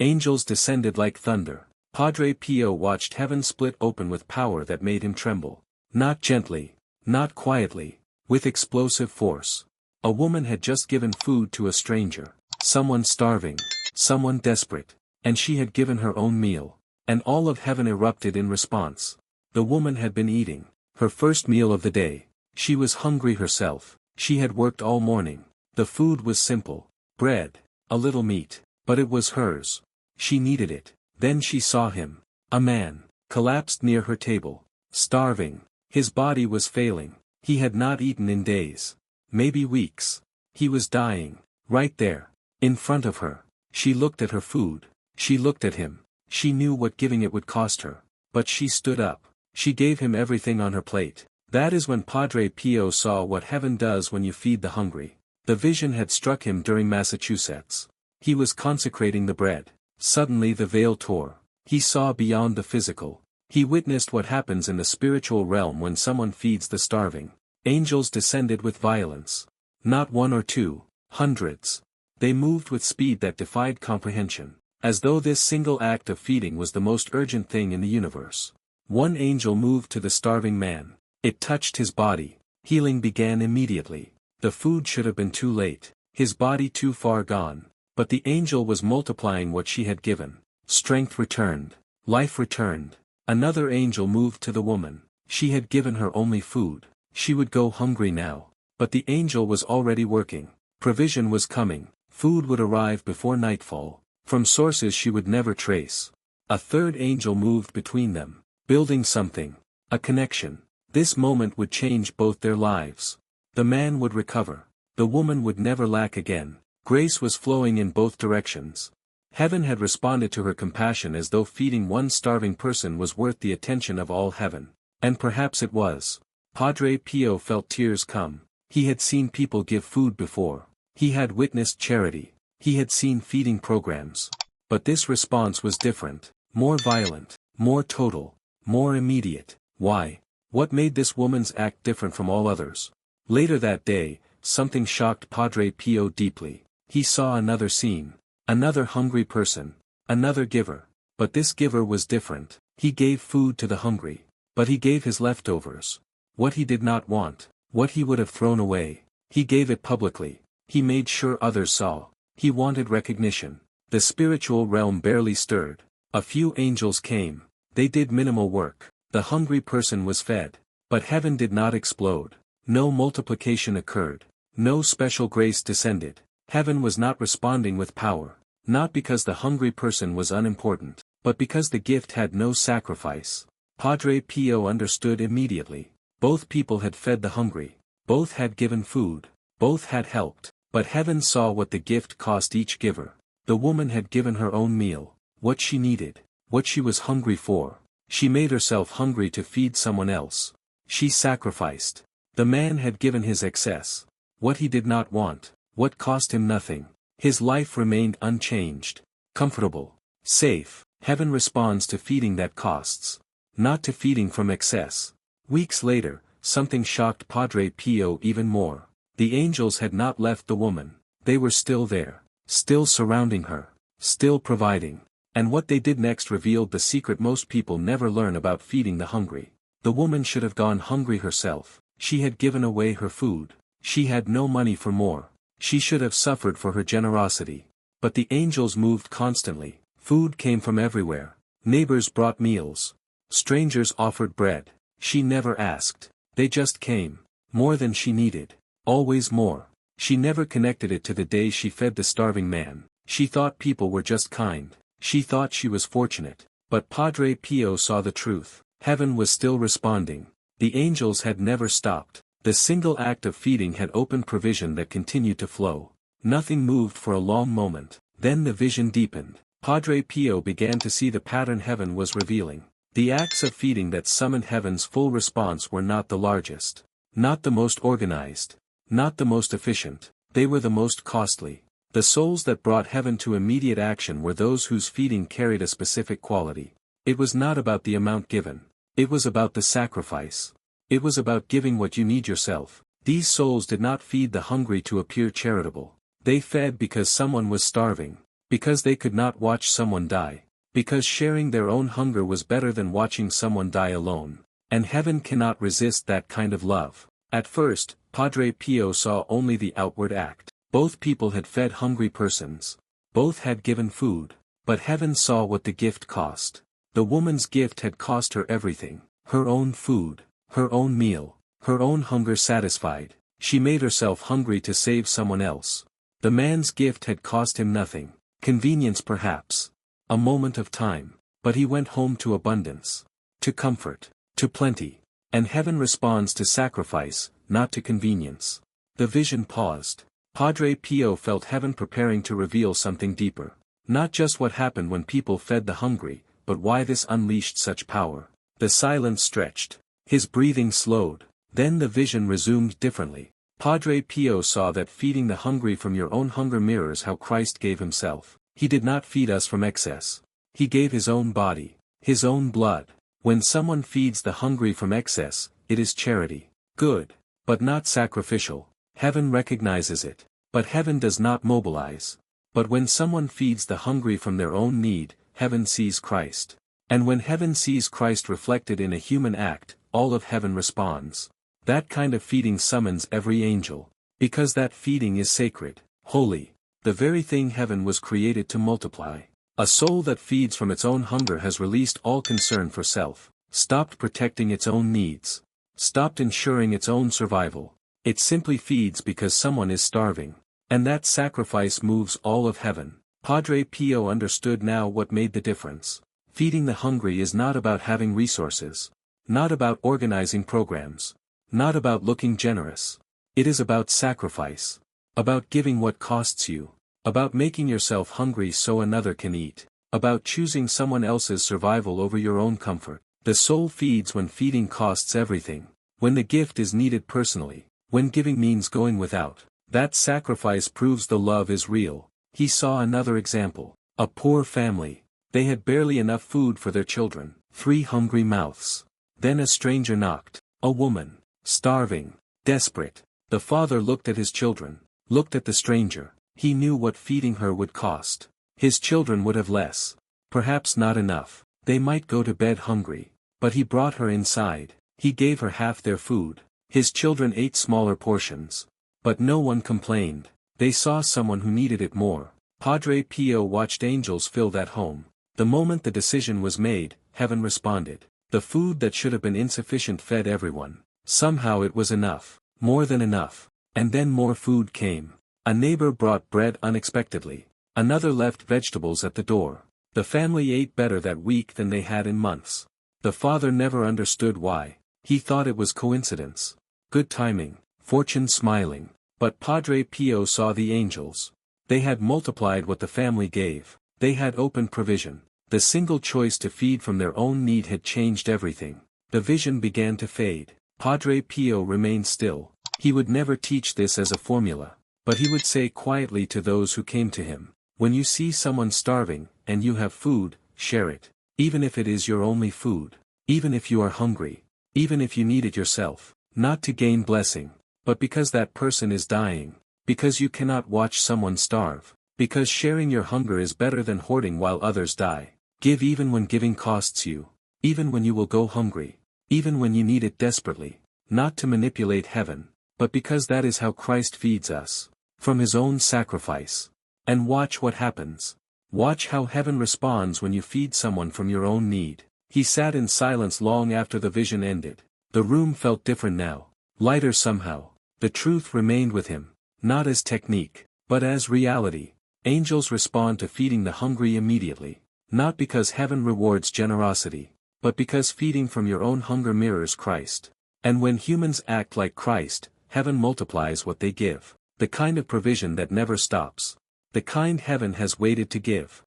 Angels descended like thunder. Padre Pio watched heaven split open with power that made him tremble. Not gently, not quietly, with explosive force. A woman had just given food to a stranger, someone starving, someone desperate, and she had given her own meal, and all of heaven erupted in response. The woman had been eating her first meal of the day. She was hungry herself, she had worked all morning. The food was simple, bread, a little meat, but it was hers. She needed it. Then she saw him, a man, collapsed near her table, starving. His body was failing, he had not eaten in days, maybe weeks. He was dying, right there, in front of her. She looked at her food, she looked at him, she knew what giving it would cost her, but she stood up, she gave him everything on her plate. That is when Padre Pio saw what heaven does when you feed the hungry. The vision had struck him during Massachusetts. He was consecrating the bread. Suddenly the veil tore. He saw beyond the physical. He witnessed what happens in the spiritual realm when someone feeds the starving. Angels descended with violence. Not one or two, hundreds. They moved with speed that defied comprehension, as though this single act of feeding was the most urgent thing in the universe. One angel moved to the starving man. It touched his body. Healing began immediately. The food should have been too late, his body too far gone. But the angel was multiplying what she had given. Strength returned. Life returned. Another angel moved to the woman. She had given her only food. She would go hungry now. But the angel was already working. Provision was coming. Food would arrive before nightfall, from sources she would never trace. A third angel moved between them, building something. A connection. This moment would change both their lives. The man would recover. The woman would never lack again. Grace was flowing in both directions. Heaven had responded to her compassion as though feeding one starving person was worth the attention of all heaven. And perhaps it was. Padre Pio felt tears come. He had seen people give food before. He had witnessed charity. He had seen feeding programs. But this response was different, more violent, more total, more immediate. Why? What made this woman's act different from all others? Later that day, something shocked Padre Pio deeply. He saw another scene. Another hungry person. Another giver. But this giver was different. He gave food to the hungry. But he gave his leftovers. What he did not want. What he would have thrown away. He gave it publicly. He made sure others saw. He wanted recognition. The spiritual realm barely stirred. A few angels came. They did minimal work. The hungry person was fed. But heaven did not explode. No multiplication occurred. No special grace descended. Heaven was not responding with power, not because the hungry person was unimportant, but because the gift had no sacrifice. Padre Pio understood immediately. Both people had fed the hungry. Both had given food. Both had helped. But heaven saw what the gift cost each giver. The woman had given her own meal, what she needed, what she was hungry for. She made herself hungry to feed someone else. She sacrificed. The man had given his excess, what he did not want. What cost him nothing. His life remained unchanged, comfortable, safe. Heaven responds to feeding that costs, not to feeding from excess. Weeks later, something shocked Padre Pio even more. The angels had not left the woman. They were still there, still surrounding her, still providing. And what they did next revealed the secret most people never learn about feeding the hungry. The woman should have gone hungry herself. She had given away her food. She had no money for more. She should have suffered for her generosity. But the angels moved constantly. Food came from everywhere. Neighbors brought meals. Strangers offered bread. She never asked. They just came. More than she needed. Always more. She never connected it to the day she fed the starving man. She thought people were just kind. She thought she was fortunate. But Padre Pio saw the truth. Heaven was still responding. The angels had never stopped. The single act of feeding had opened provision that continued to flow. Nothing moved for a long moment. Then the vision deepened. Padre Pio began to see the pattern heaven was revealing. The acts of feeding that summoned heaven's full response were not the largest. Not the most organized. Not the most efficient. They were the most costly. The souls that brought heaven to immediate action were those whose feeding carried a specific quality. It was not about the amount given. It was about the sacrifice. It was about giving what you need yourself. These souls did not feed the hungry to appear charitable. They fed because someone was starving. Because they could not watch someone die. Because sharing their own hunger was better than watching someone die alone. And heaven cannot resist that kind of love. At first, Padre Pio saw only the outward act. Both people had fed hungry persons. Both had given food. But heaven saw what the gift cost. The woman's gift had cost her everything. Her own food. Her own meal. Her own hunger satisfied. She made herself hungry to save someone else. The man's gift had cost him nothing. Convenience perhaps. A moment of time. But he went home to abundance. To comfort. To plenty. And heaven responds to sacrifice, not to convenience. The vision paused. Padre Pio felt heaven preparing to reveal something deeper. Not just what happened when people fed the hungry, but why this unleashed such power. The silence stretched. His breathing slowed. Then the vision resumed differently. Padre Pio saw that feeding the hungry from your own hunger mirrors how Christ gave himself. He did not feed us from excess. He gave his own body, his own blood. When someone feeds the hungry from excess, it is charity. Good. But not sacrificial. Heaven recognizes it. But heaven does not mobilize. But when someone feeds the hungry from their own need, heaven sees Christ. And when heaven sees Christ reflected in a human act, all of heaven responds. That kind of feeding summons every angel. Because that feeding is sacred, holy. The very thing heaven was created to multiply. A soul that feeds from its own hunger has released all concern for self, stopped protecting its own needs, stopped ensuring its own survival. It simply feeds because someone is starving. And that sacrifice moves all of heaven. Padre Pio understood now what made the difference. Feeding the hungry is not about having resources. Not about organizing programs. Not about looking generous. It is about sacrifice. About giving what costs you. About making yourself hungry so another can eat. About choosing someone else's survival over your own comfort. The soul feeds when feeding costs everything. When the gift is needed personally. When giving means going without. That sacrifice proves the love is real. He saw another example. A poor family. They had barely enough food for their children. 3 hungry mouths. Then a stranger knocked. A woman. Starving. Desperate. The father looked at his children. Looked at the stranger. He knew what feeding her would cost. His children would have less. Perhaps not enough. They might go to bed hungry. But he brought her inside. He gave her half their food. His children ate smaller portions. But no one complained. They saw someone who needed it more. Padre Pio watched angels fill that home. The moment the decision was made, heaven responded. The food that should have been insufficient fed everyone. Somehow it was enough. More than enough. And then more food came. A neighbor brought bread unexpectedly. Another left vegetables at the door. The family ate better that week than they had in months. The father never understood why. He thought it was coincidence. Good timing. Fortune smiling. But Padre Pio saw the angels. They had multiplied what the family gave. They had opened provision. The single choice to feed from their own need had changed everything. The vision began to fade. Padre Pio remained still. He would never teach this as a formula. But he would say quietly to those who came to him, when you see someone starving, and you have food, share it. Even if it is your only food. Even if you are hungry. Even if you need it yourself. Not to gain blessing. But because that person is dying. Because you cannot watch someone starve. Because sharing your hunger is better than hoarding while others die. Give even when giving costs you. Even when you will go hungry. Even when you need it desperately. Not to manipulate heaven. But because that is how Christ feeds us. From his own sacrifice. And watch what happens. Watch how heaven responds when you feed someone from your own need. He sat in silence long after the vision ended. The room felt different now. Lighter somehow. The truth remained with him. Not as technique, but as reality. Angels respond to feeding the hungry immediately. Not because heaven rewards generosity. But because feeding from your own hunger mirrors Christ. And when humans act like Christ, heaven multiplies what they give. The kind of provision that never stops. The kind heaven has waited to give.